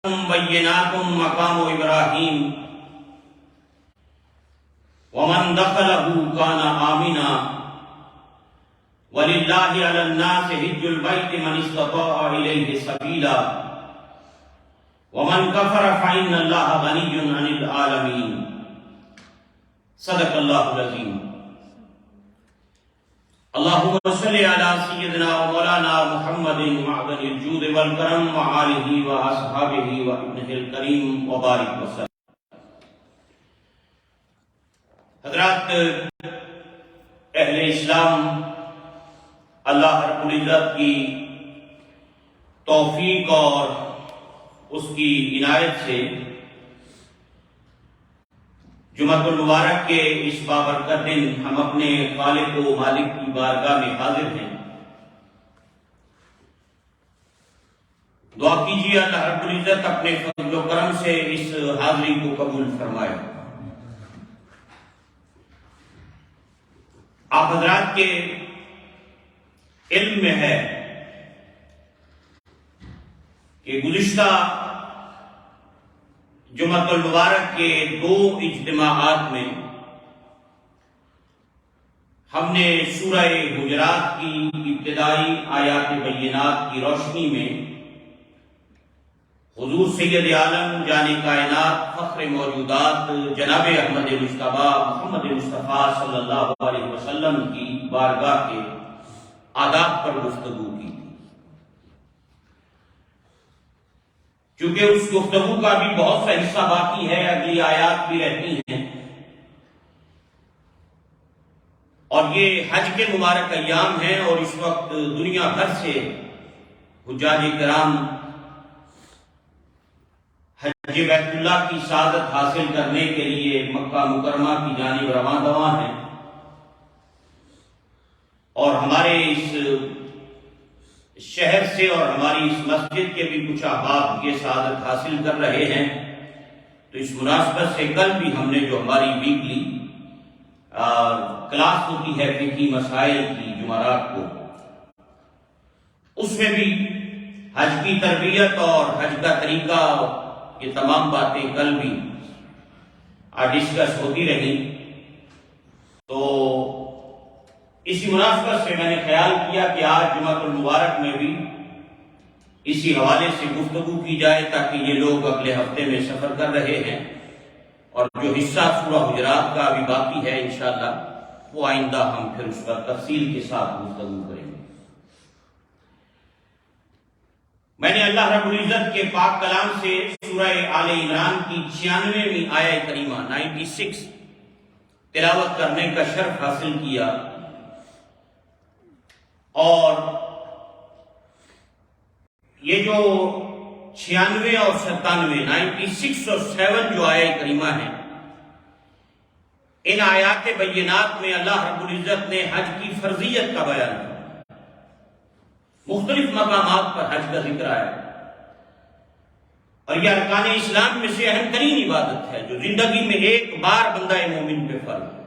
بینات مقام ابراہیم ومن دخلہ کان آمنا وللہ علی الناس حج البیت من استطاع الیہ سبیلا ومن کفر فإن اللہ غنی عن العالمین۔ صدق اللہ العظیم۔ اللہم صلی علی سیدنا و مولانا محمد معدن الجود والکرم وآلہ واصحابہ وابنہ الکریم وبارک وسلم۔ حضرات اہل اسلام، اللہ رب العزت کی توفیق اور اس کی عنایت سے جمعۃ المبارک کے اس بابرکت دن ہم اپنے خالق و مالک کی بارگاہ میں حاضر ہیں۔ دعا کیجیے اللہ رب العزت اپنے فضل و کرم سے اس حاضری کو قبول فرمائے۔ آپ حضرات کے علم میں ہے کہ گزشتہ جمعۃ المبارک کے 2 اجتماعات میں ہم نے سورہ حجرات کی ابتدائی آیات بینات کی روشنی میں حضور سید عالم جان کائنات فخر موجودات جناب احمد مجتبی محمد مصطفیٰ صلی اللہ علیہ وسلم کی بارگاہ کے آداب پر گفتگو کی۔ چونکہ اس گفتگو کا بھی بہت سا حصہ باقی ہے، اگلی آیات بھی رہتی ہیں، اور یہ حج کے مبارک ایام ہیں اور اس وقت دنیا بھر سے حجاج کرام حج بیت اللہ کی سعادت حاصل کرنے کے لیے مکہ مکرمہ کی جانب رواں دواں ہیں، اور ہمارے اس شہر سے اور ہماری اس مسجد کے بھی کچھ احباب یہ سعادت حاصل کر رہے ہیں۔ تو اس مناسبت سے کل بھی ہم نے جو ہماری ویکلی کلاس ہوتی ہے فقہی مسائل کی جمعرات کو، اس میں بھی حج کی تربیت اور حج کا طریقہ، یہ تمام باتیں کل بھی ڈسکس ہوتی رہی۔ تو اسی مناسبت سے میں نے خیال کیا کہ آج جمعۃ المبارک میں بھی اسی حوالے سے گفتگو کی جائے، تاکہ یہ لوگ اگلے ہفتے میں سفر کر رہے ہیں اور جو حصہ سورہ حجرات کا ابھی باقی ہے انشاءاللہ وہ آئندہ ہم پھر اس پر تفصیل کے ساتھ گفتگو کریں گے۔ میں نے اللہ رب العزت کے پاک کلام سے سورہ آل عمران کی 96ویں آیہ کریمہ 96 تلاوت کرنے کا شرف حاصل کیا، اور یہ جو 96 اور 97 96 اور 7 جو آیہ کریمہ ہیں، ان آیات بینات میں اللہ رب العزت نے حج کی فرضیت کا بیان کیا، مختلف مقامات پر حج کا ذکر آیا، اور یہ ارکان اسلام میں سے اہم ترین عبادت ہے جو زندگی میں ایک بار بندہ مومن پہ فرض ہے۔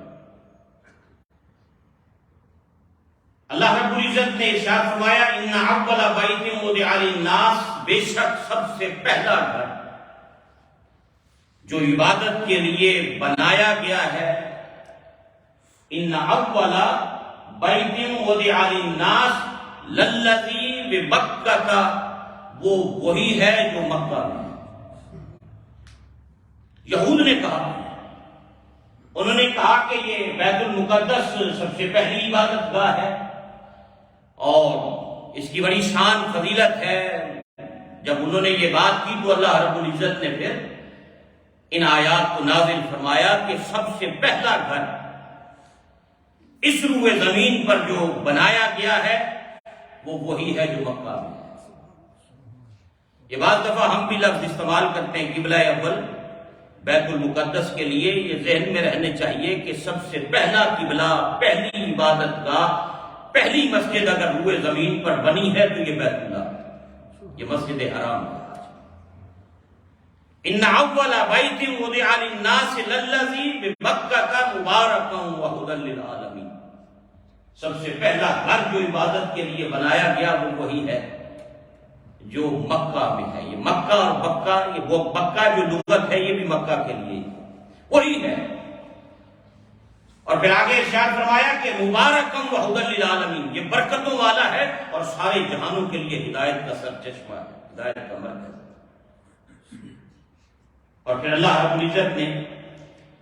اللہ رب العزت نے ارشاد فرمایا ان اول بیت وضع للناس، بے شک سب سے پہلا گھر جو عبادت کے لیے بنایا گیا ہے، ان اول بیت وضع للناس للذی ببکہ، وہ وہی ہے جو مکہ میں۔ یہود نے کہا، انہوں نے کہا کہ یہ بیت المقدس سب سے پہلی عبادت گاہ ہے اور اس کی بڑی شان فضیلت ہے۔ جب انہوں نے یہ بات کی تو اللہ رب العزت نے پھر ان آیات کو نازل فرمایا کہ سب سے پہلا گھر اس روئے زمین پر جو بنایا گیا ہے وہ وہی ہے جو مکہ میں۔ یہ بعض دفعہ ہم بھی لفظ استعمال کرتے ہیں قبلہ اول بیت المقدس کے لیے، یہ ذہن میں رہنے چاہیے کہ سب سے پہلا قبلہ، پہلی عبادت گاہ، پہلی مسجد اگر روئے زمین پر بنی ہے تو یہ بیت اللہ، یہ مسجد حرام ہے۔ ان اول بیت وضع للناس للذی ببکہ مبارکا وہدی للعالمین، سب سے پہلا گھر جو عبادت کے لیے بنایا گیا وہ وہی ہے جو مکہ میں ہے. یہ مکہ اور بکہ، یہ وہ بکہ جو لغت ہے یہ بھی مکہ کے لیے وہی ہے. اور پھر آگے ارشاد فرمایا کہ مبارکم و ھدی للعالمین، یہ برکتوں والا ہے اور سارے جہانوں کے لیے ہدایت کا سرچشمہ ہے، ہدایت کا مرکز. اور پھر اللہ رب العزت نے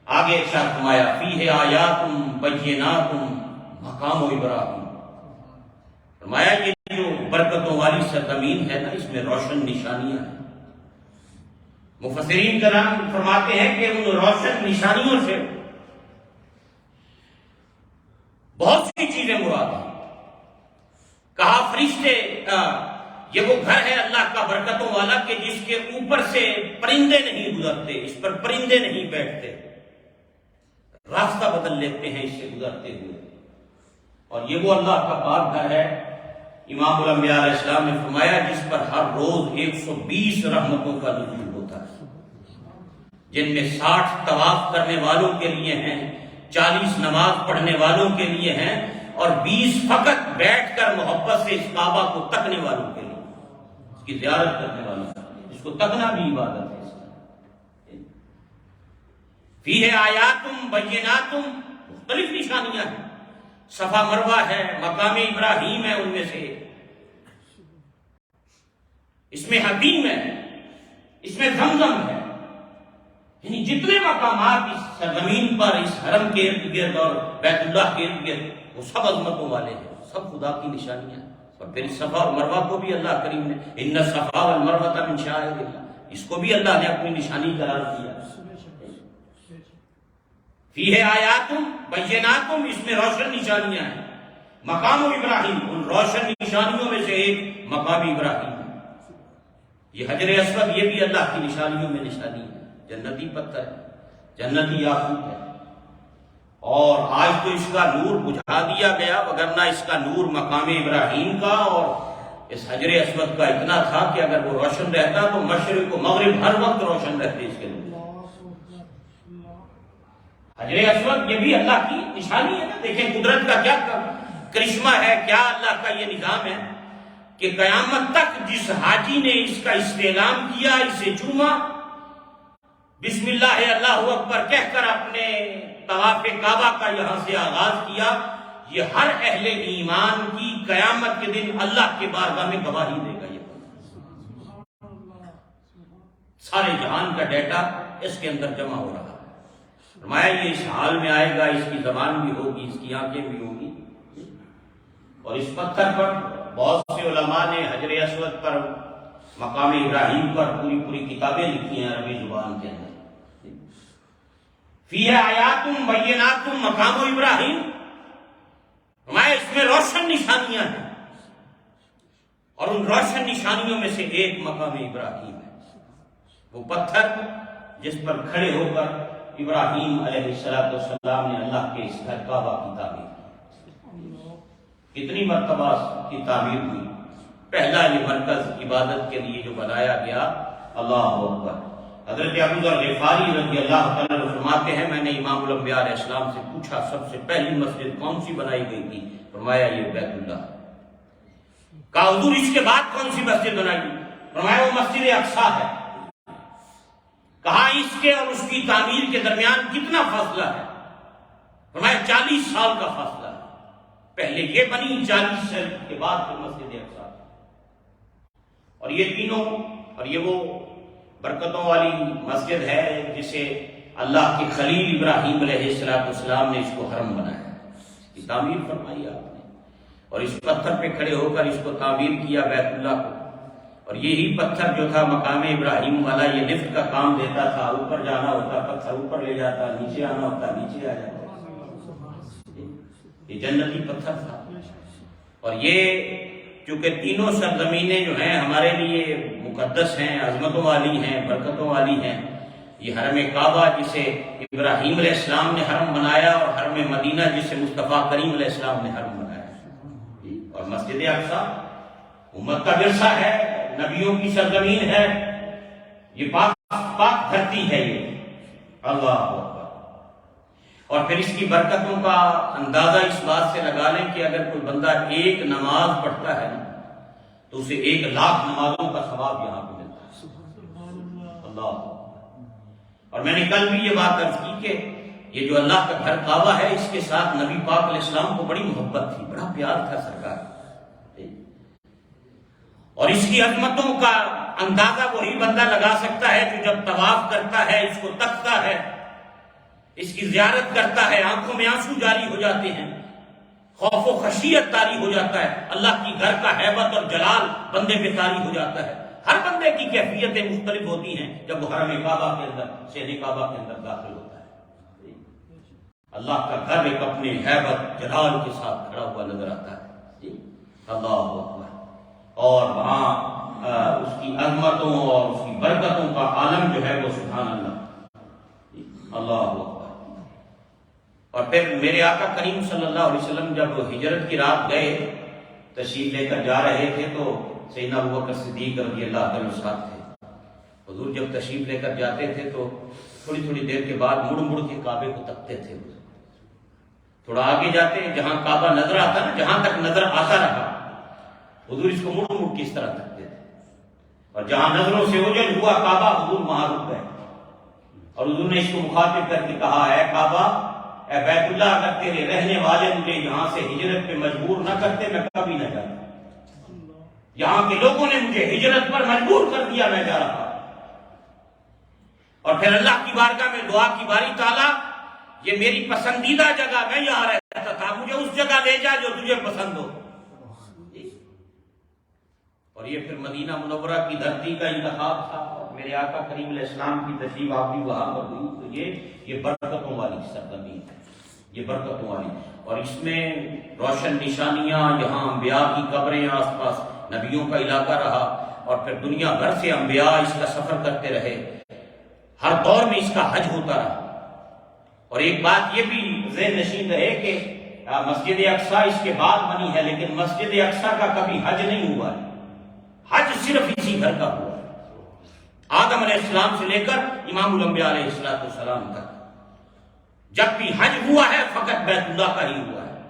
آگے ارشاد فرمایا فیہ آیات بینات مقام ابراہیم. فرمایا یہ جو برکتوں والی سرزمین ہے نا، اس میں روشن نشانیاں ہیں. مفسرین کرام فرماتے ہیں کہ ان روشن نشانیوں سے بہت سی چیزیں مراد ہیں. کہا فرشتے، یہ وہ گھر ہے اللہ کا برکتوں والا کہ جس کے اوپر سے پرندے نہیں گزرتے، اس پر پرندے نہیں بیٹھتے، راستہ بدل لیتے ہیں اس سے گزرتے ہوئے. اور یہ وہ اللہ کا پاک گھر ہے. امام الانبیاء علیہ السلام نے فرمایا جس پر ہر روز 120 رحمتوں کا نزول ہوتا ہے، جن میں 60 طواف کرنے والوں کے لیے ہیں، 40 نماز پڑھنے والوں کے لیے ہیں، اور 20 فقط بیٹھ کر محبت سے اس کعبہ کو تکنے والوں کے لیے، اس کی زیارت کرنے والوں کے لیے. اس کو تکنا بھی عبادت ہے. فیہ آیاتم بیناتم، مختلف نشانیاں ہیں. صفا مروہ ہے، مقام ابراہیم ہے ان میں سے، اس میں حتیم ہے، اس میں زمزم ہے. یعنی جتنے مقامات اس سرزمین پر، اس حرم کے ارد گرد اور بیت اللہ کے ارد گرد، وہ سب عظمتوں والے ہیں، سب خدا کی نشانیاں ہیں. اور پھر صفا اور مروہ کو بھی اللہ کریم نے ان الصفا والمروہ من شعائر اللہ، اس کو بھی اللہ نے اپنی نشانی قرار دیا. فیہ آیاتم بیناتم، اس میں روشن نشانیاں ہیں. مقام ابراہیم، ان روشن نشانیوں میں سے ایک مقام ابراہیم ہے. یہ حجر اسود، یہ بھی اللہ کی نشانیوں میں نشانی ہے. جنتی پتھر ہے، جنتی یاقوت ہے. اور آج تو اس کا نور بجھا دیا گیا، وگرنہ اس کا نور مقام ابراہیم کا اور اس حجر اسود کا اتنا تھا کہ اگر وہ روشن رہتا تو مشرق و مغرب ہر وقت روشن رہتے اس کے نور. حجر اسود یہ بھی اللہ کی نشانی ہے نا. دیکھیں قدرت کا کیا کرشمہ ہے، کیا اللہ کا یہ نظام ہے کہ قیامت تک جس حاجی نے اس کا استعلام کیا، اسے چوما، بسم اللہ اللہ اکبر کہہ کر اپنے طواف کعبہ کا یہاں سے آغاز کیا، یہ ہر اہل ایمان کی قیامت کے دن اللہ کے بارگاہ میں گواہی دے گا. یہ سارے جہان کا ڈیٹا اس کے اندر جمع ہو رہا ہے. فرمایا یہ اس حال میں آئے گا، اس کی زبان بھی ہوگی، اس کی آنکھیں بھی ہوگی. اور اس پتھر پر بہت سے علماء نے حجر اسود پر، مقام ابراہیم پر پوری کتابیں لکھی ہیں عربی زبان کے اندر. فیہ آیاتم بیناتم مقام ابراہیم، فرمایا اس میں روشن نشانیاں ہیں، اور ان روشن نشانیوں میں سے ایک مقام ابراہیم ہے. وہ پتھر جس پر کھڑے ہو کر ابراہیم علیہ السلام نے اللہ کے اس گھر کعبہ کی تعمیر کی. کتنی مرتبہ کی تعمیر ہوئی. پہلا یہ مرکز عبادت کے لیے جو بنایا گیا، اللہ اکبر. حضرت ابو ذر غفاری رضی اللہ تعالیٰ عنہ فرماتے ہیں میں نے امام الانبیاء علیہ السلام سے پوچھا سب سے پہلی مسجد کون سی بنائی گئی تھی؟ فرمایا یہ بیت اللہ. کہا حضور اس کے بعد کون سی مسجد بنائی گئی؟ فرمایا وہ مسجد اقصیٰ ہے. کہا اس کے اور اس کی تعمیر کے درمیان کتنا فاصلہ ہے؟ فرمایا 40 سال کا فاصلہ ہے. پہلے یہ بنی، 40 سال کے بعد پھر مسجد اقصیٰ. اور یہ تینوں، اور یہ وہ برکتوں والی مسجد ہے جسے اللہ کے خلیل ابراہیم علیہ السلام نے اس کو حرم بنایا، اس کی تعمیر فرمائی آپ نے. اور اس پتھر پہ کھڑے ہو کر اس کو تعمیر کیا بیت اللہ کو. اور یہی پتھر جو تھا مقام ابراہیم والا، یہ لفٹ کا کام دیتا تھا. اوپر جانا ہوتا پتھر اوپر لے جاتا، نیچے آنا ہوتا نیچے آ جاتا. یہ جنتی پتھر تھا. اور یہ چونکہ تینوں سرزمینیں جو ہیں ہمارے لیے مقدس ہیں، عظمتوں والی ہیں، برکتوں والی ہیں. یہ حرم کعبہ جسے ابراہیم علیہ السلام نے حرم بنایا، اور حرم مدینہ جسے مصطفیٰ کریم علیہ السلام نے حرم بنایا. اور مسجد اقصیٰ امت کا ورثہ ہے، نبیوں کی سرزمین ہے. یہ پاک دھرتی ہے یہ. اللہ اکبر. اور پھر اس کی برکتوں کا اندازہ اس بات سے لگا لیں کہ اگر کوئی بندہ ایک نماز پڑھتا ہے نا تو اسے 1,00,000 نمازوں کا ثواب یہاں پہ ملتا ہے۔ اللہ۔ اور میں نے کل بھی یہ بات عرض کی کہ یہ جو اللہ کا گھر کعبہ ہے، اس کے ساتھ نبی پاک علیہ السلام کو بڑی محبت تھی، بڑا پیار تھا سرکار، اور اس کی عظمتوں کا اندازہ وہی بندہ لگا سکتا ہے جو جب طواف کرتا ہے، اس کو تکتا ہے، اس کی زیارت کرتا ہے، آنکھوں میں آنسو جاری ہو جاتے ہیں، خوف و خشیت طاری ہو جاتا ہے، اللہ کی گھر کا ہیبت اور جلال بندے پہ طاری ہو جاتا ہے۔ ہر بندے کی کیفیتیں مختلف ہوتی ہیں جب وہ حرم کعبہ کے اندر، شہر کعبہ کے اندر داخل ہوتا ہے۔ اللہ کا گھر ایک اپنے ہیبت جلال کے ساتھ کھڑا ہوا نظر آتا ہے۔ اللہ اکبر۔ اور وہاں اس کی عظمتوں اور اس کی برکتوں کا عالم جو ہے وہ سبحان اللہ، اللہ اکبر۔ اور پھر میرے آقا کریم صلی اللہ علیہ وسلم جب ہجرت کی رات گئے، تشریف لے کر جا رہے تھے، تو سیدنا ابوبکر صدیق رضی اللہ عنہ ساتھ تھے۔ حضور جب تشریف لے کر جاتے تھے تو تھوڑی تھوڑی دیر کے بعد مڑ مڑ کے کعبے کو تکتے تھے، تھوڑا آگے جاتے جہاں کعبہ نظر آتا نا، جہاں تک نظر آتا رہا حضور اس کو مڑ مڑ کے اس طرح تکتے تھے، اور جہاں نظروں سے اوجھل ہوا کعبہ حضور وہاں رک گئے، اور حضور نے اس کو مخاطب کر کے کہا، اے کعبہ، اے بیت اللہ، اگر تیرے رہنے والے مجھے یہاں سے ہجرت پہ مجبور نہ کرتے میں کبھی نہ جاتا، یہاں کے لوگوں نے مجھے ہجرت پر مجبور کر دیا، میں جا رہا۔ اور پھر اللہ کی بارگاہ میں دعا کی، باری تعالیٰ یہ میری پسندیدہ جگہ، میں یہاں رہتا تھا، مجھے اس جگہ لے جا جو تجھے پسند ہو۔ اور یہ پھر مدینہ منورہ کی دھرتی کا انتخاب تھا، میرے آقا کریم علیہ السلام کی تشریف آوری وہاں پر ہوئی، تو یہ برکتوں والی سرزمین ہے، یہ برکتوں والی، اور اس میں روشن نشانیاں، یہاں انبیاء کی قبریں، آس پاس نبیوں کا علاقہ رہا، اور پھر دنیا بھر سے انبیاء اس کا سفر کرتے رہے، ہر دور میں اس کا حج ہوتا رہا۔ اور ایک بات یہ بھی ذہن نشین رہے کہ مسجد اقصیٰ اس کے بعد بنی ہے، لیکن مسجد اقصیٰ کا کبھی حج نہیں ہوا ہے، حج صرف اسی گھر کا ہوا ہے، آدم علیہ السلام سے لے کر امام الانبیاء علیہ السلام تک۔ جب بھی حج ہوا ہے فقط بیت اللہ کا ہی ہوا ہے،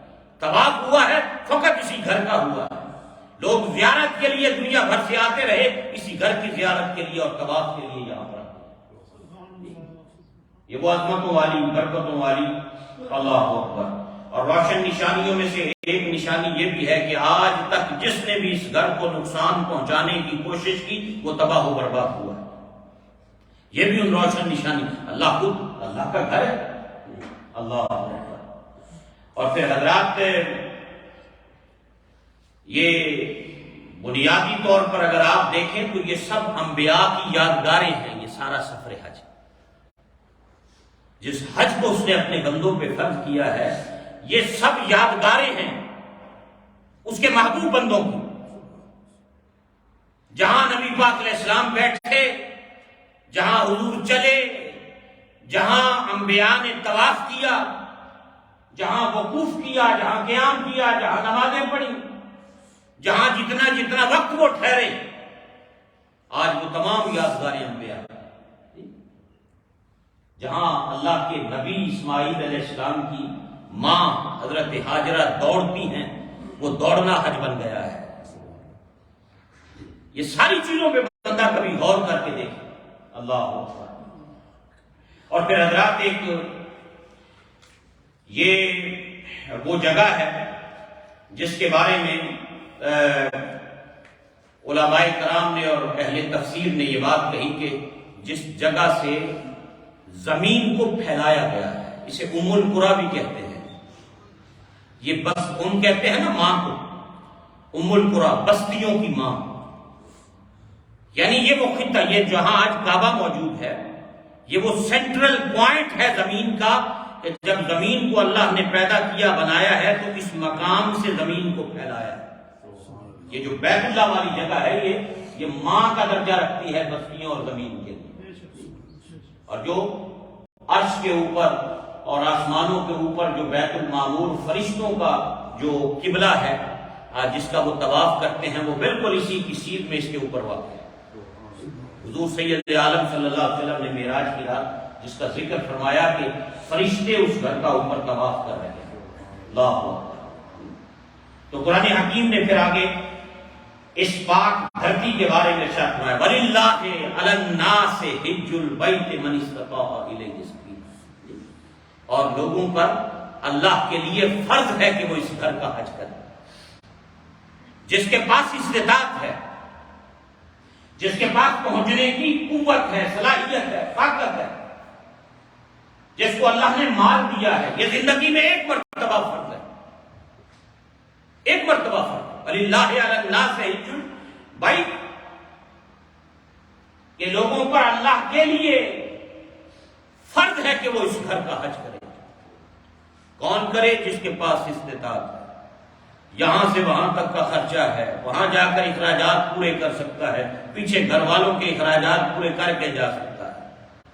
طواف ہوا ہے فقط اسی گھر کا ہوا ہے، لوگ زیارت کے لیے دنیا بھر سے آتے رہے، اسی گھر کی زیارت کے لیے اور طواف کے لیے یہاں پر۔ یہ وہ عظمتوں والی، برکتوں والی، اللہ اکبر۔ اور روشن نشانیوں میں سے ایک نشانی یہ بھی ہے کہ آج تک جس نے بھی اس گھر کو نقصان پہنچانے کی کوشش کی وہ تباہ و برباد ہوا ہے، یہ بھی ان روشن نشانی، اللہ خود اللہ کا گھر ہے، اللہ اکبر۔ اور پھر حضرات یہ بنیادی طور پر اگر آپ دیکھیں تو یہ سب انبیاء کی یادگاریں ہیں، یہ سارا سفر حج، جس حج کو اس نے اپنے بندوں پہ فرض کیا ہے، یہ سب یادگاریں ہیں اس کے محبوب بندوں کی۔ جہاں نبی پاک علیہ السلام بیٹھے، جہاں حضور چلے، جہاں انبیاء نے طواف کیا، جہاں وقوف کیا، جہاں قیام کیا، جہاں نمازیں پڑھی، جہاں جتنا وقت وہ ٹھہرے، آج وہ تمام یادگاریں انبیاء، جہاں اللہ کے نبی اسماعیل علیہ السلام کی ماں حضرت ہاجرہ دوڑتی ہیں، وہ دوڑنا حج بن گیا ہے۔ یہ ساری چیزوں پہ بندہ کبھی غور کر کے دیکھے، اللہ اکبر۔ اور پھر حضرات ایک یہ وہ جگہ ہے جس کے بارے میں علماء کرام نے اور اہل تفسیر نے یہ بات کہی کہ جس جگہ سے زمین کو پھیلایا گیا ہے، اسے ام القریٰ بھی کہتے ہیں، یہ بس ام کہتے ہیں نا ماں کو، ام القریٰ بستیوں کی ماں، یعنی یہ وہ خطہ، یہ جہاں آج کعبہ موجود ہے، یہ وہ سینٹرل پوائنٹ ہے زمین کا، کہ جب زمین کو اللہ نے پیدا کیا، بنایا ہے، تو اس مقام سے زمین کو پھیلایا ہے۔ یہ جو بیت اللہ والی جگہ ہے یہ ماں کا درجہ رکھتی ہے بستیوں اور زمین کے لیے، اور جو عرش کے اوپر اور آسمانوں کے اوپر جو بیت المعمور فرشتوں کا جو قبلہ ہے، جس کا وہ طواف کرتے ہیں، وہ بالکل اسی کی سیدھ میں اس کے اوپر واقع ہے۔ حضور سید عالم صلی اللہ علیہ وسلم نے معراج کی رات جس کا ذکر فرمایا کہ فرشتے اس گھر کا اوپر طواف کر رہے ہیں، اللہ اکبر۔ تو قرآن حکیم نے پھر آگے اس پاک دھرتی کے بارے میں ارشاد فرمایا وَلِلَّهِ عَلَى النَّاسِ حِجُّ الْبَيْتِ مَنِ اسْتَطَاعَ إِلَيْهِ سَبِيلًا، اور لوگوں پر اللہ کے لیے فرض ہے کہ وہ اس گھر کا حج کرے، جس کے پاس استطاعت ہے، جس کے پاس پہنچنے کی قوت ہے، صلاحیت ہے، طاقت ہے، جس کو اللہ نے مال دیا ہے۔ یہ زندگی میں ایک مرتبہ فرض ہے، ایک مرتبہ فرض ہے۔ وَلِلَّهِ عَلَى النَّاسِ حِجُّ الْبَيْتِ، کہ لوگوں پر اللہ کے لیے فرض ہے کہ وہ اس گھر کا حج کرے۔ کون کرے؟ جس کے پاس استطاعت ہے، یہاں سے وہاں تک کا خرچہ ہے، وہاں جا کر اخراجات پورے کر سکتا ہے، پیچھے گھر والوں کے اخراجات پورے کر کے جا سکتا ہے۔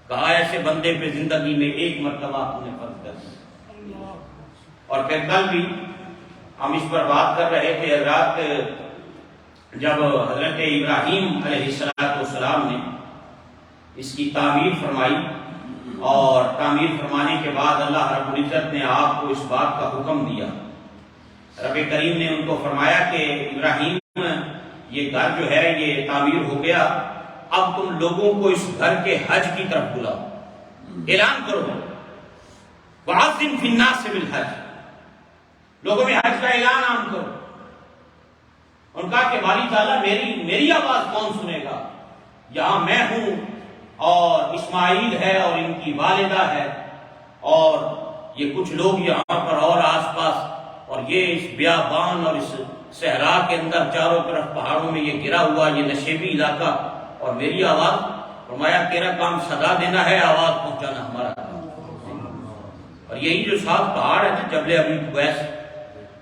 کہا ایسے بندے پہ زندگی میں ایک مرتبہ ہم نے فرض کر دیا۔ اور پھر کل بھی ہم اس پر بات کر رہے تھے حضرات، جب حضرت ابراہیم علیہ السلام نے اس کی تعمیر فرمائی، اور تعمیر فرمانے کے بعد اللہ رب العزت نے آپ کو اس بات کا حکم دیا۔ رب کریم نے ان کو فرمایا کہ ابراہیم، یہ گھر جو ہے یہ تعمیر ہو گیا، اب تم لوگوں کو اس گھر کے حج کی طرف بلاؤ، اعلان کرو وَعَظِّمْ فِي النَّاسِ بِالْحَجِّ، لوگوں میں حج کا اعلان عام کرو۔ ان کا کہ باری تعالیٰ میری آواز کون سنے گا؟ یہاں میں ہوں اور اسماعیل ہے اور ان کی والدہ ہے، اور یہ کچھ لوگ یہاں پر اور آس پاس، اور یہ اس بیابان اور اس صحرا کے اندر چاروں طرف پہاڑوں میں یہ گرا ہوا یہ نشیبی علاقہ، اور میری آواز، فرمایا تیرا کام صدا دینا ہے، آواز پہنچانا ہمارا کام۔ اور یہی جو ساتھ پہاڑ ہے نا جبل ابی قبیس،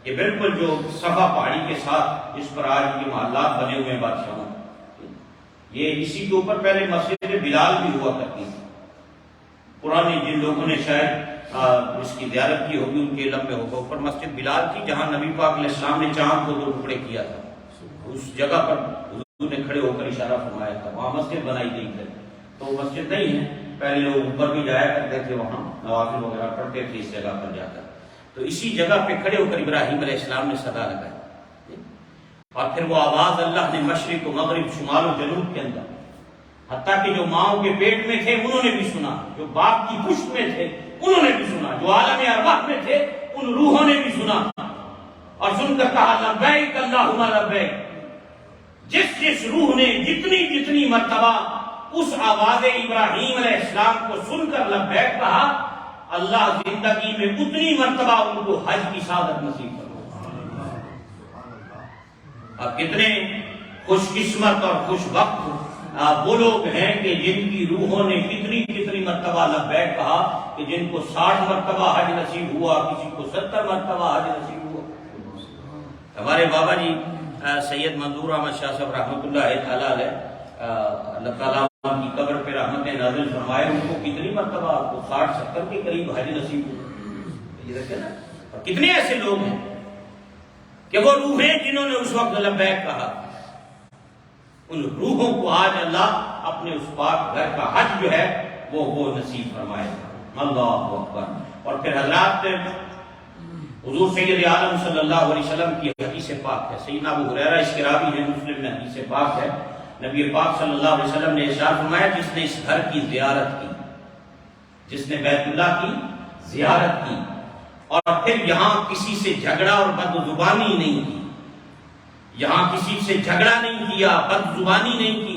یہ بالکل جو صفا پہاڑی کے ساتھ جس پر آج یہ محلات بنے ہوئے ہیں بادشاہوں، یہ اسی کے اوپر پہلے مسجد بلال بھی ہوا کرتی تھی۔ پرانے جن لوگوں نے شاید اس کی زیارت کی ہوگی ان کے علم میں ہوگا، اوپر مسجد بلال تھی جہاں نبی پاک علیہ السلام نے چاند کو 2 ٹکڑے کیا تھا، اس جگہ پر حضور نے کھڑے ہو کر اشارہ فرمایا تھا، وہاں مسجد بنائی گئی تھی۔ تو وہ مسجد نہیں ہے، پہلے لوگ اوپر بھی جایا کرتے تھے، وہاں نوافل وغیرہ پڑھتے تھے اس جگہ پر جا کر۔ تو اسی جگہ پہ کھڑے ہو کر ابراہیم علیہ السلام نے صدا لگائی، اور پھر وہ آواز اللہ نے مشرق و مغرب، شمال و جنوب کے اندر، حتیٰ کہ جو ماؤں کے پیٹ میں تھے انہوں نے بھی سنا، جو باپ کی پشت میں تھے انہوں نے بھی سنا، جو عالم ارواح میں تھے ان روحوں نے بھی سنا، اور سن کر کہا لبیک اللہم لبیک۔ جس روح نے جتنی مرتبہ اس آواز ابراہیم علیہ السلام کو سن کر لبیک کہا، اللہ زندگی میں اتنی مرتبہ ان کو حج کی سعادت نصیب کرو۔ اب کتنے خوش قسمت اور خوش وقت وہ لوگ ہیں کہ جن کی روحوں نے کتنی مرتبہ لبیک کہا، کہ جن کو 60 مرتبہ حج نصیب ہوا، کسی کو 70 مرتبہ حج نصیب ہوا۔ ہمارے بابا جی سید منظور احمد شاہ صاحب رحمۃ اللہ تعالیٰ علیہ، اللہ تعالیٰ کی قبر پہ رحمت نازل فرمائے، ان کو کتنی مرتبہ، آپ کو 60-70 کے قریب حج نصیب ہوئے۔ یہ رکھے نا، اور کتنے ایسے لوگ ہیں کہ وہ روحیں جنہوں نے اس وقت لبیک کہا، ان روحوں کو آج اللہ اپنے اس پاک گھر کا حج جو ہے وہ نصیب فرمائے۔ اللہ اکبر۔ اور پھر حضرات حضور سید عالم صلی اللہ علیہ وسلم کی حدیث پاک ہے، سیدنا ابو ہریرہ اس کے راوی ہیں، مسلم میں حدیث پاک ہے، نبی پاک صلی اللہ علیہ وسلم نے ارشاد فرمایا جس نے اس گھر کی زیارت کی، جس نے بیت اللہ کی زیارت کی، اور پھر یہاں کسی سے جھگڑا اور بد زبانی نہیں کی، یہاں کسی سے جھگڑا نہیں کیا، بد زبانی نہیں کی،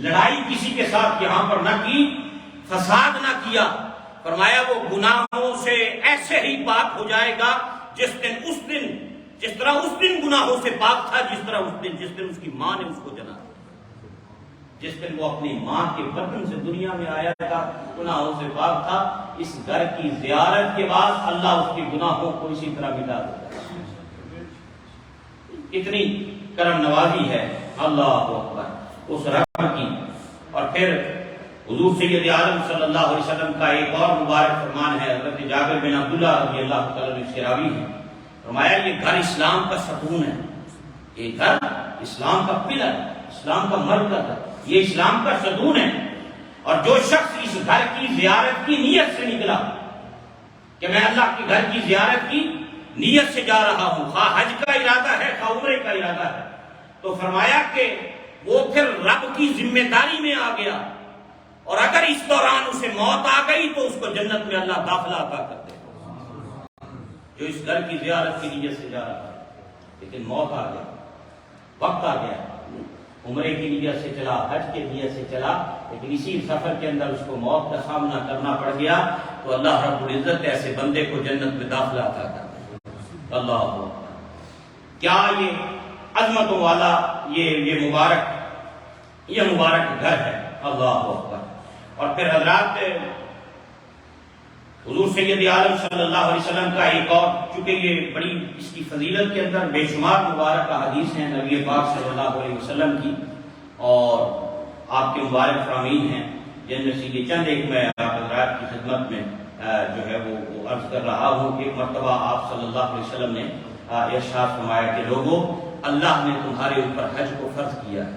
لڑائی کسی کے ساتھ یہاں پر نہ کی، فساد نہ کیا، فرمایا وہ گناہوں سے ایسے ہی پاک ہو جائے گا جس طرح اس دن گناہوں سے پاک تھا، جس دن اس کی ماں نے اس کو جنا، جس دن وہ اپنی ماں کے بطن سے دنیا میں آیا تھا، گناہوں سے پاک تھا۔ اس گھر کی زیارت کے بعد اللہ اس کے گناہوں کو اسی طرح مٹا دیتا ہے۔ کتنی کرم نوازی ہے اللہ اکبر اس رب کی۔ اور پھر حضور سید عالم صلی اللہ علیہ وسلم کا ایک اور مبارک فرمان ہے، حضرت جابر بن عبداللہ رضی اللہ تعالیٰ عنہ سے راوی ہے، فرمایا یہ گھر اسلام کا ستون ہے، یہ گھر اسلام کا پلر، اسلام کا مرکز ہے، یہ اسلام کا ستون ہے۔ اور جو شخص اس گھر کی زیارت کی نیت سے نکلا کہ میں اللہ کے گھر کی زیارت کی نیت سے جا رہا ہوں، خواہ حج کا ارادہ ہے خواہ عمرے کا ارادہ ہے، تو فرمایا کہ وہ پھر رب کی ذمہ داری میں آ گیا، اور اگر اس دوران اسے موت آ گئی تو اس کو جنت میں اللہ داخلہ عطا کر دے، جو اس گھر کی زیارت کی نیت سے جا رہا ہے۔ لیکن موت آ گیا، وقت آ گیا، عمرے کی نیت سے چلا، حج کی نیت سے چلا، لیکن اسی سفر کے اندر اس کو موت کا سامنا کرنا پڑ گیا، تو اللہ رب العزت ایسے بندے کو جنت میں داخلہ عطا کر دے۔ اللہ اکبر! کیا یہ عظمتوں والا یہ مبارک گھر ہے! اللہ اکبر! اور پھر حضرات حضور سید عالم صلی اللہ علیہ وسلم کا ایک اور، چونکہ یہ بڑی اس کی فضیلت کے اندر بے شمار مبارک حدیث ہیں نبی پاک صلی اللہ علیہ وسلم کی، اور آپ کے مبارک فرامین ہیں، جن میں سے یہ چند ایک میں آپ حضرات کی خدمت میں جو ہے وہ عرض کر رہا ہوں کہ ایک مرتبہ آپ صلی اللہ علیہ وسلم نے ارشاد فرمایا کہ لوگوں، اللہ نے تمہارے اوپر حج کو فرض کیا ہے،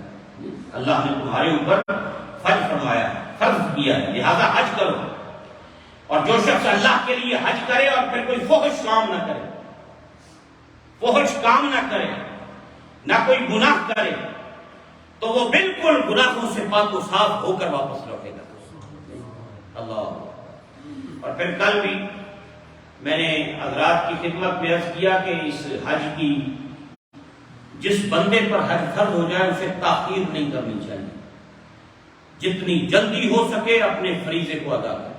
اللہ نے تمہارے اوپر فرض کیا ہے، لہذا حج کرو۔ اور جو شخص اللہ کے لیے حج کرے اور پھر کوئی فحش کام نہ کرے، نہ کوئی گناہ کرے، تو وہ بالکل گناہوں سے پاک و صاف ہو کر واپس لوٹے گا۔ اللہ! اور پھر کل بھی میں نے حضرات کی خدمت میں عرض کیا کہ اس حج کی، جس بندے پر حج فرض ہو جائے اسے تاخیر نہیں کرنی چاہیے، جتنی جلدی ہو سکے اپنے فریضے کو ادا کرے۔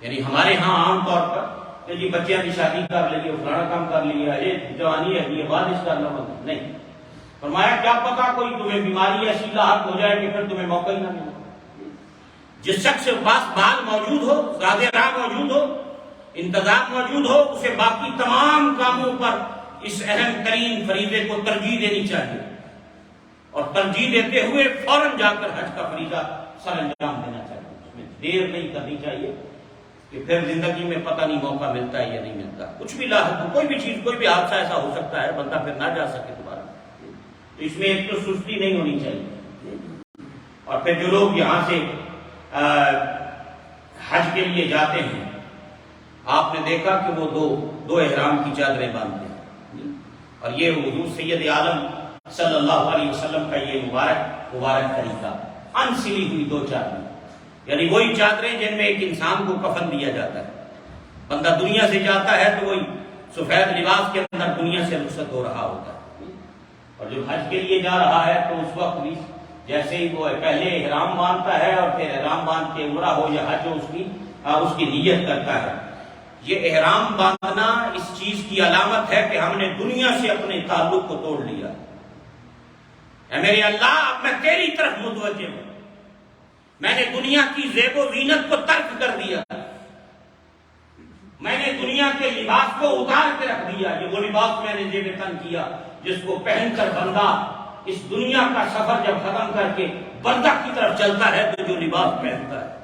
یعنی ہمارے ہاں عام طور پر کہ جی بچیاں کی شادی کر لیے، فلانا کام کر لیا، یہ جوانی ہے، یہ بارش کرنا نہیں۔ فرمایا کیا پتا کوئی تمہیں بیماری ایسی لاحق ہو جائے کہ پھر تمہیں موقع ہی نہ ملے۔ جس شخص کے پاس مال موجود ہو، زیادہ راہ موجود ہو، انتظام موجود ہو، اسے باقی تمام کاموں پر اس اہم ترین فریضے کو ترجیح دینی چاہیے، اور ترجیح دیتے ہوئے فوراً جا کر حج کا فریضہ سر انجام دینا چاہیے، اس میں دیر نہیں کرنی چاہیے کہ پھر زندگی میں پتہ نہیں موقع ملتا ہے یا نہیں ملتا، کچھ بھی لاحق ہو، کوئی بھی چیز، کوئی بھی حادثہ ایسا ہو سکتا ہے بندہ پھر نہ جا سکے دوبارہ، تو اس میں ایک تو سستی نہیں ہونی چاہیے۔ اور پھر جو لوگ یہاں سے حج کے لیے جاتے ہیں، آپ نے دیکھا کہ وہ دو احرام کی چادریں باندھتے ہیں، اور یہ حضور سید عالم صلی اللہ علیہ وسلم کا یہ مبارک طریقہ، ان سلی ہوئی دو چادریں، یعنی وہی چادریں جن میں ایک انسان کو کفن دیا جاتا ہے، بندہ دنیا سے جاتا ہے تو وہی سفید لباس کے اندر دنیا سے رخصت ہو رہا ہوتا ہے، اور جو حج کے لیے جا رہا ہے تو اس وقت بھی جیسے ہی وہ پہلے احرام باندھتا ہے اور پھر احرام باندھ کے عمرہ ہو یا حج ہو اس کی نیت کرتا ہے۔ یہ احرام باندھنا اس چیز کی علامت ہے کہ ہم نے دنیا سے اپنے تعلق کو توڑ لیا، اے میرے اللہ اب میں تیری طرف متوجہ ہوں، میں نے دنیا کی زیب و زینت کو ترک کر دیا، میں نے دنیا کے لباس کو اتار کے رکھ دیا، یہ وہ لباس میں نے زیب تن کیا جس کو پہن کر بندہ اس دنیا کا سفر جب ختم کر کے بندہ کی طرف چلتا ہے تو جو لباس پہنتا ہے۔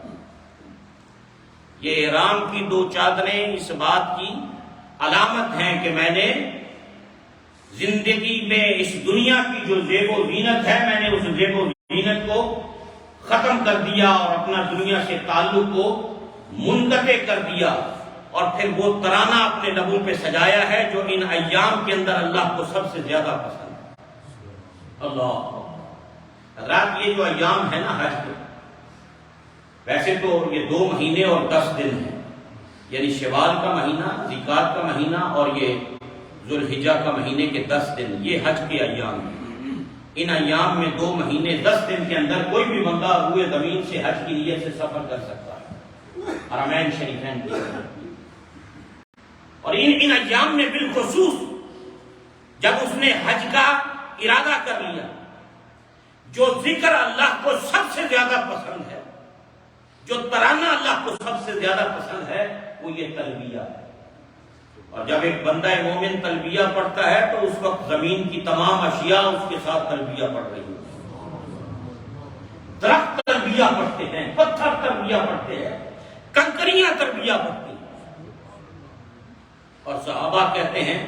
یہ احرام کی دو چادریں اس بات کی علامت ہیں کہ میں نے زندگی میں اس دنیا کی جو زیب و زینت ہے، میں نے اس زیب و زینت کو ختم کر دیا اور اپنا دنیا سے تعلق کو منقطع کر دیا، اور پھر وہ ترانہ اپنے لبوں پہ سجایا ہے جو ان ایام کے اندر اللہ کو سب سے زیادہ پسند ہے۔ اللہ حضرات، یہ جو ایام ہے نا حج کے، ویسے تو یہ 2 مہینے اور 10 دن ہیں، یعنی شوال کا مہینہ، ذیقعدہ کا مہینہ اور یہ ذوالحجہ کا مہینے کے 10 دن، یہ حج کے ایام ہیں۔ ان ایام میں 2 مہینے 10 دن کے اندر کوئی بھی بندہ روئے زمین سے حج کی نیت سے سفر کر سکتا ہے، حرمین شریفین کی۔ اور ان ایام میں بالخصوص جب اس نے حج کا ارادہ کر لیا، جو ذکر اللہ کو سب سے زیادہ پسند ہے، جو ترانہ اللہ کو سب سے زیادہ پسند ہے، وہ یہ تلبیہ ہے۔ اور جب ایک بندہ مومن تلبیہ پڑھتا ہے تو اس وقت زمین کی تمام اشیاء اس کے ساتھ تلبیہ پڑھ رہی ہیں، درخت تلبیہ پڑھتے ہیں، پتھر تلبیہ پڑھتے ہیں، کنکریاں تلبیہ پڑھتی ہیں۔ اور صحابہ کہتے ہیں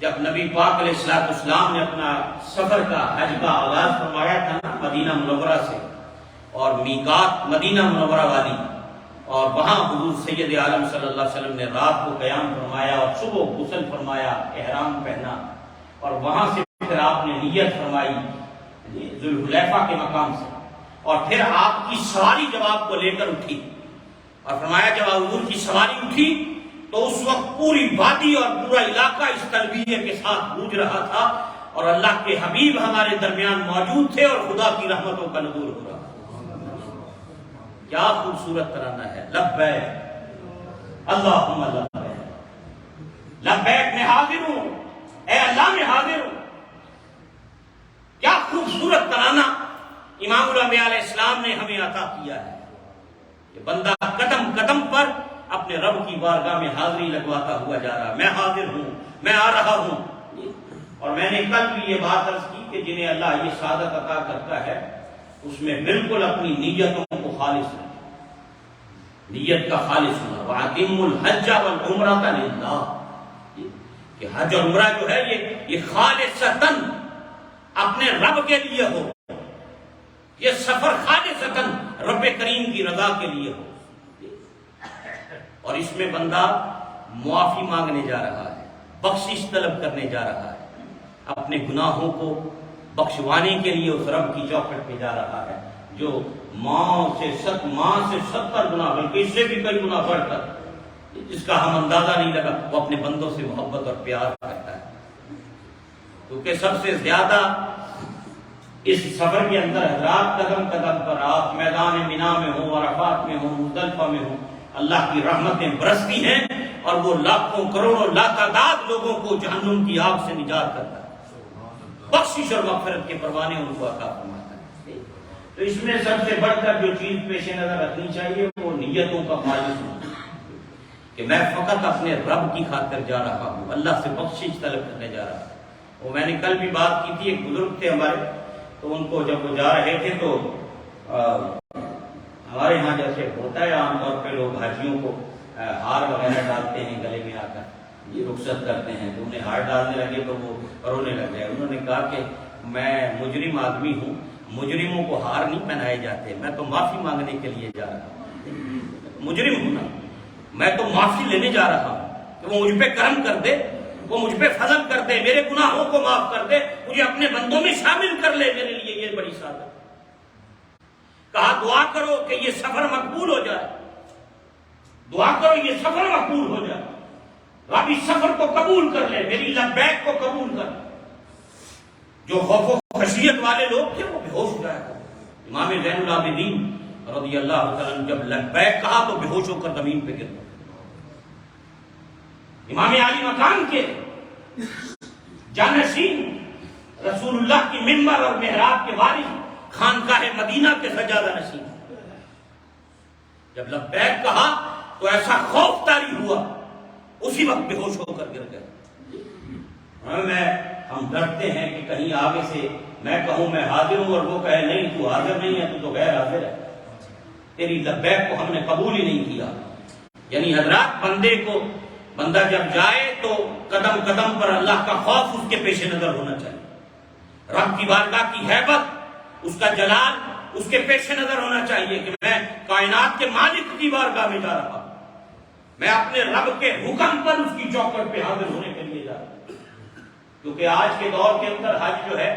جب نبی پاک علیہ السلام نے اپنا سفر کا حج کا آغاز فرمایا تھا نا مدینہ منورہ سے، اور میقات مدینہ منورہ والی، اور وہاں حضور سید عالم صلی اللہ علیہ وسلم نے رات کو قیام فرمایا اور صبح غسل فرمایا، احرام پہنا، اور وہاں سے پھر آپ نے نیت فرمائی ذوالحلیفہ کے مقام سے، اور پھر آپ کی سواری جب آپ کو لے کر اٹھی، اور فرمایا جب حضور کی سواری اٹھی تو اس وقت پوری وادی اور پورا علاقہ اس تلبیہ کے ساتھ گونج رہا تھا، اور اللہ کے حبیب ہمارے درمیان موجود تھے، اور خدا کی رحمتوں کا نزول ہو رہا تھا۔ کیا خوبصورت ترانہ ہے، لبیک اللہم لبیک، لبیک میں حاضر ہوں، اے اللہ میں حاضر ہوں۔ کیا خوبصورت ترانہ امام الانبیاء علیہ السلام نے ہمیں عطا کیا ہے کہ بندہ قدم قدم پر اپنے رب کی بارگاہ میں حاضری لگواتا ہوا جا رہا، میں حاضر ہوں، میں آ رہا ہوں۔ اور میں نے کل بھی یہ بات عرض کی کہ جنہیں اللہ یہ سعادت عطا کرتا ہے اس میں بالکل اپنی نیتوں کو خالص رکھیں، نیت کا خالص ہونا، وَأَتِمُّ الْحَجَّ وَالْعُمْرَةَ لِلَّهِ، کہ حج اور عمرہ جو ہے یہ خالصتاً اپنے رب کے لیے ہو، یہ سفر خالصتاً رب کریم کی رضا کے لیے ہو، اور اس میں بندہ معافی مانگنے جا رہا ہے، بخشش طلب کرنے جا رہا ہے، اپنے گناہوں کو بخشوانے کے لیے اس رب کی چوکھٹ پہ جا رہا ہے جو ماں سے 70 گناہ، بلکہ اس سے بھی کئی گناہ بڑھ کر، جس کا ہم اندازہ نہیں لگا، وہ اپنے بندوں سے محبت اور پیار کرتا ہے۔ کیونکہ سب سے زیادہ اس سفر کے اندر حضرات قدم قدم پر آپ میدان منا میں ہوں، عرفات میں ہوں، مزدلفہ میں ہوں، اللہ کی رحمتیں برستی ہیں، اور وہ لاکھوں کروڑوں لاتعداد لوگوں کو جہنم کی آگ سے نجات کرتا ہے، بخشش اور مغفرت کے پروانے ان کو عطا فرماتا ہے۔ تو اس میں سب سے بڑھ کر جو چیز پیش نظر رکھنی چاہیے وہ نیتوں کا خالص ہونا، کہ میں فقط اپنے رب کی خاطر جا رہا ہوں، اللہ سے بخشش طلب کرنے جا رہا ہوں۔ وہ میں نے کل بھی بات کی تھی، ایک بزرگ تھے ہمارے، تو ان کو جب وہ جا رہے تھے تو ہمارے ہاں جیسے ہوتا ہے عام طور پہ لوگ حاجیوں کو ہار وغیرہ ڈالتے ہیں گلے میں آ کر، یہ رخصت کرتے ہیں، تو انہیں ہار ڈالنے لگے تو وہ رونے لگ گئے۔ انہوں نے کہا کہ میں مجرم آدمی ہوں، مجرموں کو ہار نہیں پہنائے جاتے، میں تو معافی مانگنے کے لیے جا رہا ہوں، مجرم ہوں نا، میں تو معافی لینے جا رہا ہوں کہ وہ مجھ پہ کرم کر دے، وہ مجھ پہ فضل کر دے، میرے گناہوں کو معاف کر دے، مجھے اپنے بندوں میں شامل کر لے، میرے لیے یہ بڑی سعادت۔ کہا دعا کرو کہ یہ سفر مقبول ہو جائے، دعا کرو یہ سفر مقبول ہو جائے، رب اس سفر کو قبول کر لے، میری لبیک کو قبول کر لے۔ جو خوف و خشیت والے لوگ تھے وہ بے ہوش ہو جایا۔ امام زین العابدین رضی اللہ تعالیٰ عنہ جب لبیک کہا تو بے ہوش ہو کر زمین پہ گر پڑے۔ امام عالی مقام کے جانشین، رسول اللہ کی منبر اور محراب کے وارث، خانقاہ مدینہ کے سجادہ نشین، جب لبیک کہا تو ایسا خوف طاری ہوا، اسی وقت بے ہوش ہو کر گر گئے۔ ہم ڈرتے ہیں کہ کہیں آگے سے میں کہوں میں حاضر ہوں اور وہ کہے نہیں تو حاضر نہیں ہے، تو غیر حاضر ہے، تیری لبیک کو ہم نے قبول ہی نہیں کیا۔ یعنی حضرات بندہ جب جائے تو قدم قدم پر اللہ کا خوف اس کے پیش نظر ہونا چاہیے، رب کی بارگاہ کی ہیبت، اس کا جلال اس کے پیش نظر ہونا چاہیے کہ میں کائنات کے مالک کی بارگاہ میں جا رہا ہوں، میں اپنے رب کے حکم پر اس کی چوکھٹ پہ حاضر ہونے کے لیے جا رہا ہوں۔ کیونکہ آج کے دور کے اندر حج جو ہے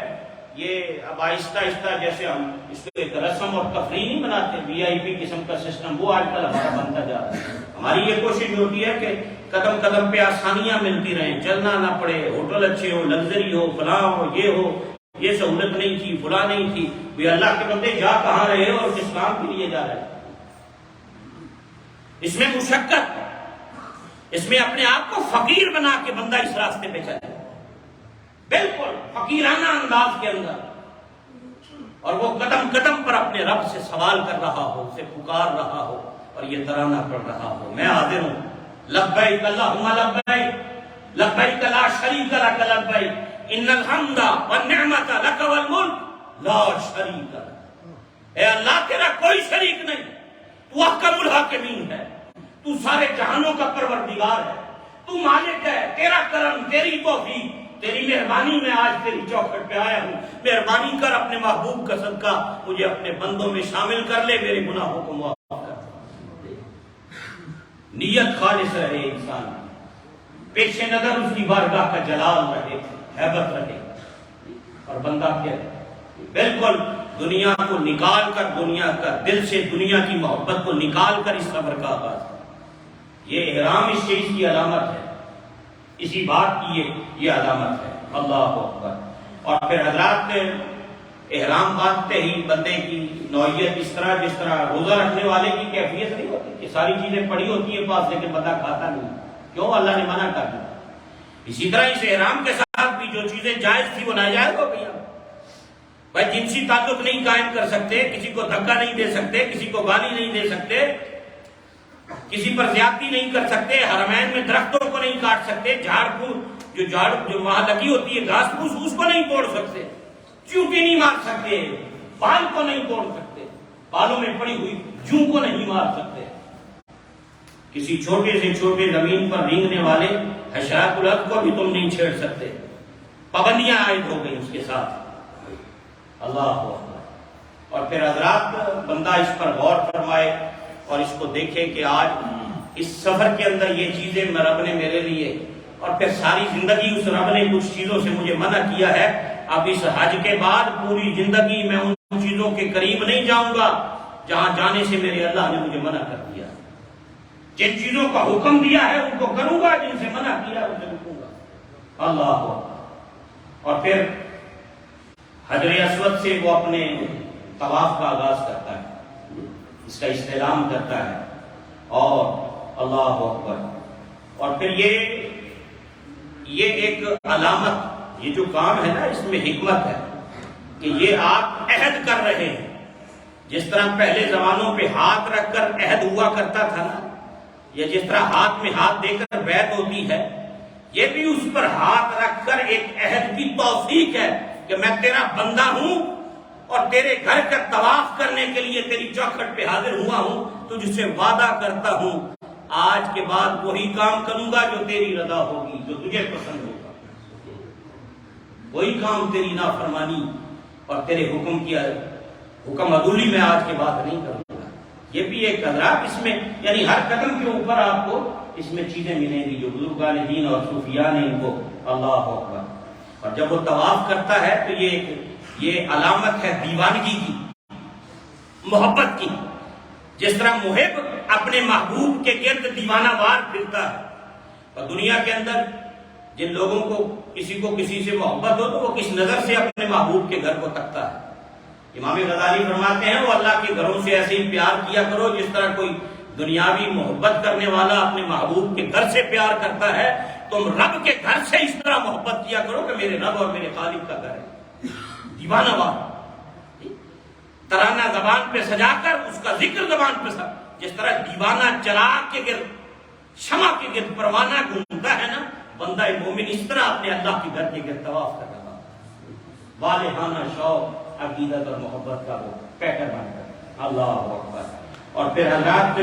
یہ اب آہستہ آہستہ، جیسے ہم اس کو ایک رسم اور تفریح نہیں بناتے، وی آئی پی قسم کا سسٹم، وہ آج کل ہمارا بنتا جا رہا ہے۔ ہماری یہ کوشش ہوتی ہے کہ قدم قدم پہ آسانیاں ملتی رہیں، چلنا نہ پڑے، ہوٹل اچھے ہو، لگژری ہو، فلاں ہو، یہ سہولت نہیں تھی، فلاں نہیں تھی۔ وہ اللہ کے بندے جا کہاں رہے اور کس کام کے لیے جا رہے؟ اس میں مشقت، اس میں اپنے آپ کو فقیر بنا کے بندہ اس راستے پہ چلے، بالکل فقیرانہ انداز کے اندر، اور وہ قدم قدم پر اپنے رب سے سوال کر رہا ہو، اسے پکار رہا ہو اور یہ ترانہ پڑھ رہا ہو، میں حاضر ہوں، لبیک اللہم لبیک، لبیک لا شریک لک لبیک، ان الحمد والنعمت لک والملک لا شریک لک۔ اے اللہ تیرا کوئی شریک نہیں، تو احکم الحاکمین ہے، تو سارے جہانوں کا پروردگار ہے، تو مالک ہے، تیرا کرم، تیری توفیق، تیری مہربانی میں آج تیری چوکھٹ پہ آیا ہوں، مہربانی کر اپنے محبوب کا صدقہ مجھے اپنے بندوں میں شامل کر لے، میرے گناہوں کو معاف کر۔ نیت خالص رہے انسان، پیش نظر اس کی بارگاہ کا جلال رہے، ہیبت رہے۔ اور بندہ پھر بالکل دنیا کو نکال کر، دنیا کا دل سے دنیا کی محبت کو نکال کر اس سفر کا آغاز۔ یہ احرام اس چیز کی علامت ہے، اسی بات کی یہ علامت ہے۔ اللہ اکبر۔ اور پھر حضرات احرام باندھتے ہی بندے کی نوعیت اس طرح جس طرح روزہ رکھنے والے کی کیفیت نہیں ہوتی کہ ساری چیزیں پڑی ہوتی ہیں پاس لیکن بندہ کھاتا نہیں، کیوں؟ اللہ نے منع کر دیا۔ اسی طرح اس احرام کے ساتھ بھی جو چیزیں جائز تھی وہ ناجائز ہو گئی۔ بھائی جنسی تعلق نہیں قائم کر سکتے، کسی کو دھکا نہیں دے سکتے، کسی کو گالی نہیں دے سکتے، کسی پر زیادتی نہیں کر سکتے، حرمین میں درختوں کو نہیں کاٹ سکتے، جھاڑ جو وہاں لگی ہوتی ہے گھاس پھوس اس کو نہیں توڑ سکتے، چیونٹی نہیں مار سکتے، بال کو نہیں توڑ سکتے، بالوں میں پڑی ہوئی جوں کو نہیں مار سکتے، کسی چھوٹے سے چھوٹے زمین پر رینگنے والے حشرات الارض کو بھی تم نہیں چھیڑ سکتے۔ پابندیاں عائد ہو گئی اس کے ساتھ۔ اللہ اکبر۔ اور پھر حضرات بندہ اس پر غور فرمائے اور اس کو دیکھے کہ آج اس سفر کے اندر یہ چیزیں رب نے میرے لیے، اور پھر ساری زندگی اس رب نے کچھ چیزوں سے مجھے منع کیا ہے، اب اس حج کے بعد پوری زندگی میں ان چیزوں کے قریب نہیں جاؤں گا جہاں جانے سے میرے اللہ نے مجھے منع کر دیا۔ جن چیزوں کا حکم دیا ہے ان کو کروں گا، جن سے منع کیا ہے اسے رکوں گا۔ اللہ اکبر۔ اور پھر حجر اسود سے وہ اپنے طواف کا آغاز کرتا ہے، اس کا استعلام کرتا ہے، اور اللہ اکبر۔ اور پھر یہ ایک علامت، یہ جو کام ہے نا اس میں حکمت ہے کہ یہ آپ عہد کر رہے ہیں، جس طرح پہلے زمانوں پہ ہاتھ رکھ کر عہد ہوا کرتا تھا نا، یا جس طرح ہاتھ میں ہاتھ دے کر بیعت ہوتی ہے، یہ بھی اس پر ہاتھ رکھ کر ایک عہد کی توثیق ہے کہ میں تیرا بندہ ہوں اور تیرے گھر کا طواف کرنے کے لیے تیری چوکھٹ پہ حاضر ہوا ہوں، تجھ سے وعدہ کرتا ہوں آج کے بعد وہی کام کروں گا جو تیری رضا ہوگی، جو تجھے پسند ہوگا، وہی کام تیری نافرمانی اور تیرے حکم عدولی میں آج کے بعد نہیں کروں گا۔ یہ بھی ایک حضرات اس میں یعنی ہر قدم کے اوپر آپ کو اس میں چیزیں ملیں گی جو بزرگان دین اور صوفیاء نے ان کو۔ اللہ اکبر۔ اور جب وہ طواف کرتا ہے تو یہ علامت ہے دیوانگی کی، محبت کی، جس طرح محب اپنے محبوب کے گرد دیوانہ وار پھرتا ہے۔ اور دنیا کے اندر جن لوگوں کو کسی سے محبت ہو تو وہ کس نظر سے اپنے محبوب کے گھر کو تکتا ہے۔ امام غزالی فرماتے ہیں وہ اللہ کے گھروں سے ایسے ہی پیار کیا کرو جس طرح کوئی دنیاوی محبت کرنے والا اپنے محبوب کے گھر سے پیار کرتا ہے، تم رب کے گھر سے اس طرح محبت کیا کرو کہ میرے رب اور میرے خالق کا گھر ہے۔ دیوانہ وار ترانہ زبان پہ سجا کر اس کا ذکر زبان پہ سجا، جس طرح دیوانہ چراغ کے گرد، شمع کے گرد پروانہ گھومتا ہے نا، بندہ مومن اس طرح اپنے اللہ کے گھر کے گرد طواف کر رہا ہے، والہانہ شوق، عقیدت اور محبت کا وہ پیٹر بن کر۔ اللہ اکبر۔ اور پھر حضرات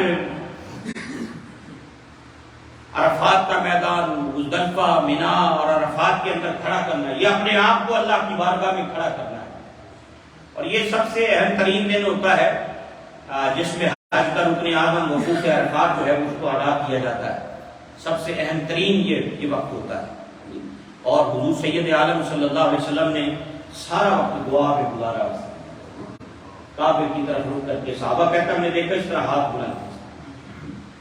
عرفات کا میدان، مزدلفہ، منا اور عرفات کے اندر کھڑا کرنا، یہ اپنے آپ کو اللہ کی بارگاہ میں کھڑا کرنا ہے، اور یہ سب سے اہم ترین دن ہوتا ہے جس میں حج کا رکن اعظم وقوف عرفات جو ہے اس کو ادا کیا جاتا ہے۔ سب سے اہم ترین یہ وقت ہوتا ہے، اور حضور سید عالم صلی اللہ علیہ وسلم نے سارا وقت دعا پہ گزارا، کعبے کی طرف رک کر کے۔ صحابہ کہتا ہم نے دیکھا اس طرح ہاتھ بلند،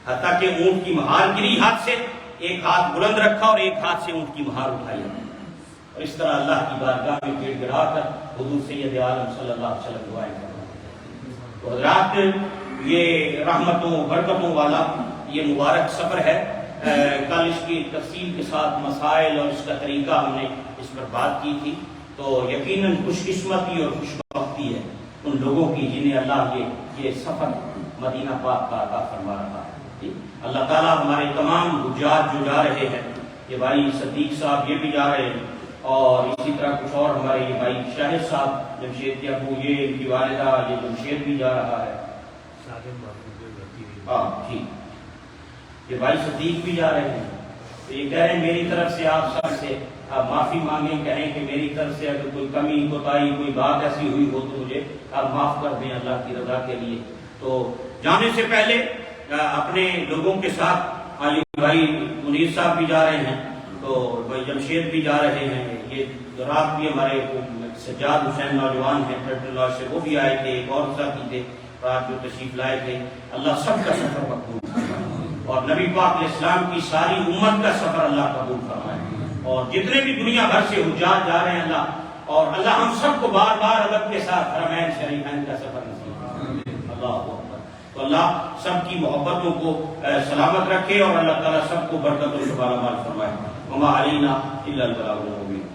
حتیٰ کہ اونٹ کی مہار گری ہاتھ سے، ایک ہاتھ بلند رکھا اور ایک ہاتھ سے اونٹ کی مہار اٹھائی، اور اس طرح اللہ کی بارگاہ میں گڑ گڑا کر حضور سید عالم صلی اللہ علیہ وسلم دعائیں کرتے۔ تو حضرات یہ رحمتوں برکتوں والا یہ مبارک سفر ہے۔ کل اس کی تفصیل کے ساتھ مسائل اور اس کا طریقہ ہم نے اس پر بات کی تھی، تو یقیناً خوش قسمتی اور خوش بختی ہے ان لوگوں کی جنہیں اللہ یہ سفر مدینہ پاک کا عطا فرما رہا ہے۔ اللہ تعالیٰ ہمارے تمام حجاج جو جا رہے ہیں، یہ بھائی صدیق صاحب یہ بھی جا رہے ہیں، اور اسی طرح کچھ اور ہمارے یہ بھائی شاہد صاحب جمشید کے ابو، یہ ان کی والدہ یہ جمشید بھی جا رہا ہے، ہاں ٹھیک، یہ بھائی صدیق بھی جا رہے ہیں۔ تو یہ کہہ رہے ہیں میری طرف سے آپ سب سے آپ معافی مانگیں، کہیں کہ میری طرف سے اگر کوئی کمی کوتاہی کوئی بات ایسی ہوئی ہو تو مجھے آپ معاف کر دیں اللہ کی رضا کے لیے۔ تو جانے سے پہلے اپنے لوگوں کے ساتھ بھائی منیر صاحب بھی جا رہے ہیں، تو بھائی جمشید بھی جا رہے ہیں، یہ رات بھی ہمارے سجاد حسین نوجوان ہیں ٹرٹل لاج سے، وہ بھی آئے تھے، ایک اور ساتھی تھے رات جو تشریف لائے تھے. اللہ سب کا سفر مقبول فرمائے اور نبی پاک علیہ السلام کی ساری امت کا سفر اللہ قبول فرمائے. اور جتنے بھی دنیا بھر سے حجاج جا رہے ہیں اللہ، اور اللہ ہم سب کو بار بار ادب کے ساتھ حرمین شریفین کا سفر نصیب فرمائے. اللہ اکبر. تو اللہ سب کی محبتوں کو سلامت رکھے اور اللہ تعالیٰ سب کو برکتوں سے مالا مال فرمائے. وما علینا الا البلاغ المبین.